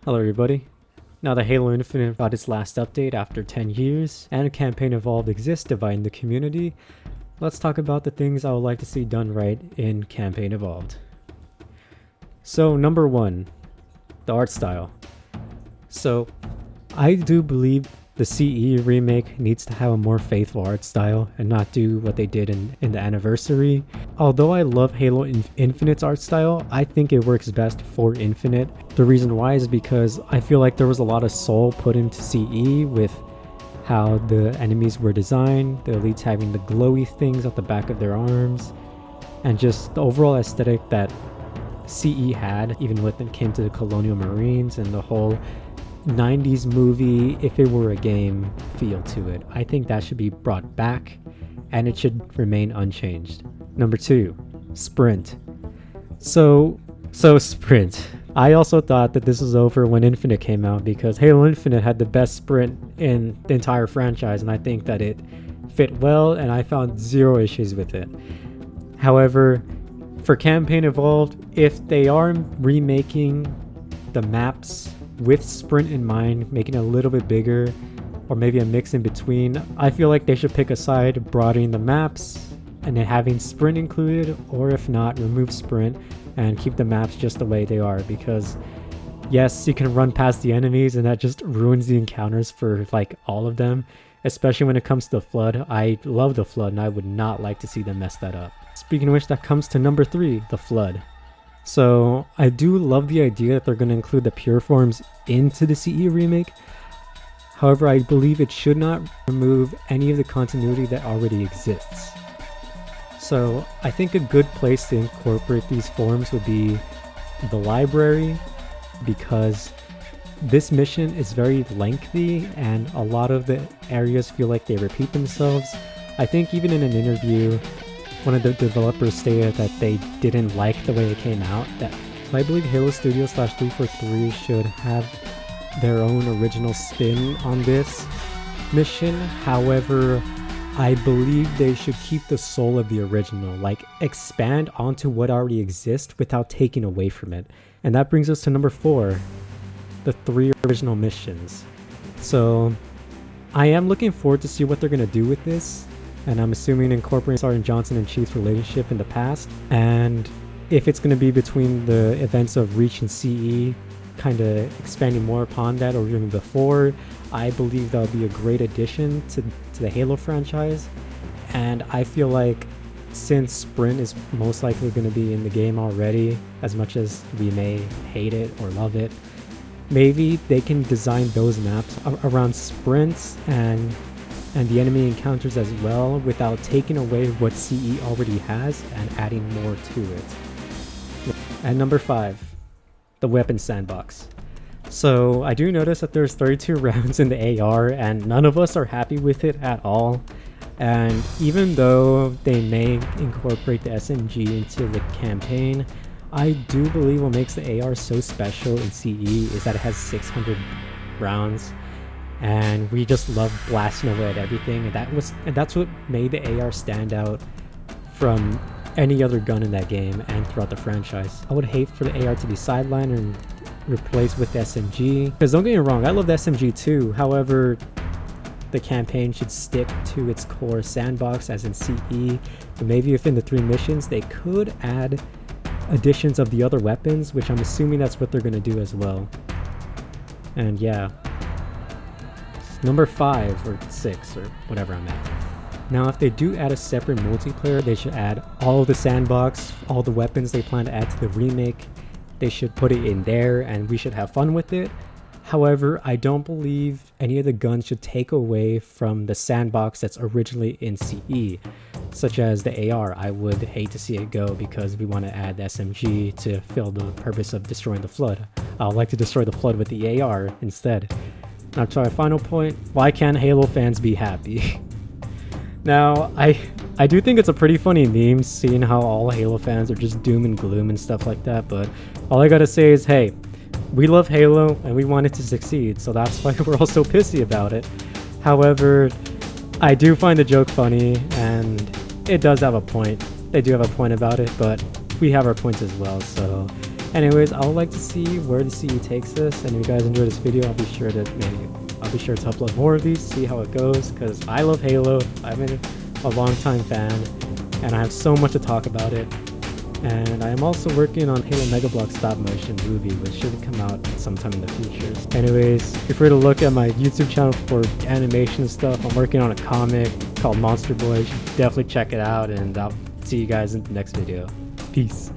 Hello everybody. Now that Halo Infinite got its last update after 10 years, and Campaign Evolved exists dividing the community, let's talk about the things I would like to see done right in Campaign Evolved. So number 1, the art style. So I do believe the CE remake needs to have a more faithful art style and not do what they did in the anniversary. Although I love Halo Infinite's art style, I think it works best for Infinite. The reason why is because I feel like there was a lot of soul put into CE with how the enemies were designed, the elites having the glowy things at the back of their arms, and just the overall aesthetic that CE had, even when it came to the Colonial Marines and the whole 90s movie, if it were a game feel to it. I think that should be brought back and it should remain unchanged. Number 2, sprint. So sprint. I also thought that this was over when Infinite came out because Halo Infinite had the best sprint in the entire franchise, and I think that it fit well and I found zero issues with it. However, for Campaign Evolved, if they are remaking the maps with sprint in mind, making it a little bit bigger, or maybe a mix in between, I feel like they should pick a side, broadening the maps and then having sprint included, or if not, remove sprint and keep the maps just the way they are, because yes, you can run past the enemies and that just ruins the encounters for like all of them, especially when it comes to the Flood. I love the Flood and I would not like to see them mess that up. Speaking of which, that comes to number 3, the Flood. So I do love the idea that they're going to include the pure forms into the CE remake. However, I believe it should not remove any of the continuity that already exists. So I think a good place to incorporate these forms would be the library, because this mission is very lengthy and a lot of the areas feel like they repeat themselves. I think even in an interview, one of the developers stated that they didn't like the way it came out. So I believe Halo Studios / 343 should have their own original spin on this mission. However, I believe they should keep the soul of the original, like expand onto what already exists without taking away from it. And that brings us to number 4, the 3 original missions. So I am looking forward to see what they're going to do with this. And I'm assuming incorporating Sergeant Johnson and Chief's relationship in the past. And if it's going to be between the events of Reach and CE, kind of expanding more upon that, or even before, I believe that'll be a great addition to the Halo franchise. And I feel like since Sprint is most likely going to be in the game already, as much as we may hate it or love it, maybe they can design those maps around sprints and the enemy encounters as well, without taking away what CE already has and adding more to it. And number 5, the weapon sandbox. So I do notice that there's 32 rounds in the AR and none of us are happy with it at all. And even though they may incorporate the SMG into the campaign, I do believe what makes the AR so special in CE is that it has 600 rounds. And we just love blasting away at everything, and that's what made the AR stand out from any other gun in that game and throughout the franchise. I would hate for the AR to be sidelined and replaced with the SMG, because don't get me wrong, I love the SMG too. However, the campaign should stick to its core sandbox as in CE, but maybe within the 3 missions they could add additions of the other weapons, which I'm assuming that's what they're going to do as well. And yeah, number 5 or 6 or whatever I'm at. Now if they do add a separate multiplayer, they should add all of the sandbox, all the weapons they plan to add to the remake. They should put it in there and we should have fun with it. However, I don't believe any of the guns should take away from the sandbox that's originally in CE, such as the AR. I would hate to see it go because we want to add the SMG to fill the purpose of destroying the Flood. I would like to destroy the Flood with the AR instead. Now to our final point, why can't Halo fans be happy? Now, I do think it's a pretty funny meme seeing how all Halo fans are just doom and gloom and stuff like that, but all I gotta say is, hey, we love Halo and we want it to succeed, so that's why we're all so pissy about it. However, I do find the joke funny and it does have a point. They do have a point about it, but we have our points as well, so Anyways, I would like to see where the CE takes us, and if you guys enjoy this video, I'll be sure to upload more of these, see how it goes, because I love Halo. I've been a long-time fan, and I have so much to talk about it. And I am also working on Halo Mega Block stop motion movie, which should come out sometime in the future. Anyways, feel free to look at my YouTube channel for animation stuff. I'm working on a comic called Monster Boy. You should definitely check it out, and I'll see you guys in the next video. Peace.